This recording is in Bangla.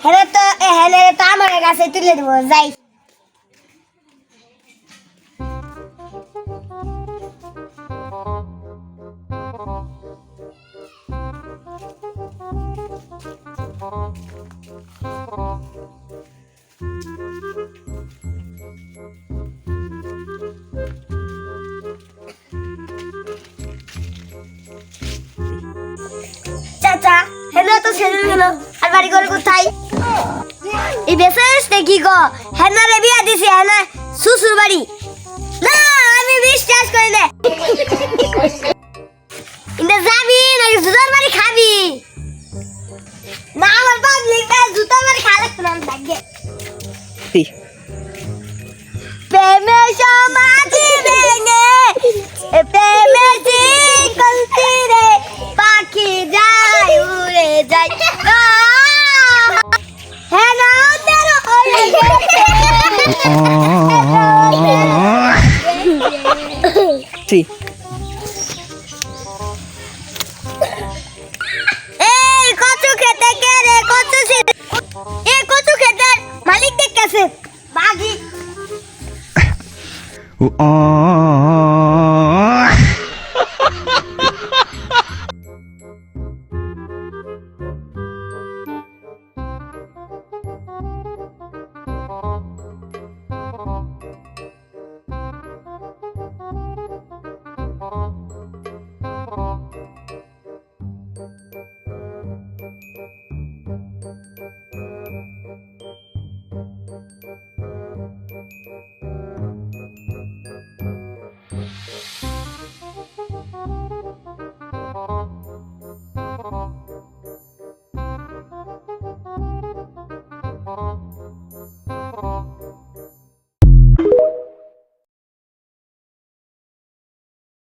হেলে তো আমার কাছে তুলে দেবো যাই। চাচা হেলে তো ছেড়ে গেল, আর বাড়ি ঘর কোথায়? এই বেসেস দেখি গো, হেনা রে বিয়া দিছি, হেনা শ্বশুর বাড়ি। না আমি বিশ্বাস করি না। ইন্দা যাবি নাকি জুতার বাড়ি খাবি? না আমার পাবলিক জুতার বাড়ি খালে কোন লাগে। প্রেমে সমাধি ভেঙে প্রেমে কলতি রে পাখি যায় উড়ে যায়। হ্যাঁ না তেরো হয়ে গেছে। এই কচু খেতে কে রে? কচু এই কচু খেতের মালিক দেখতেছে বাঘি।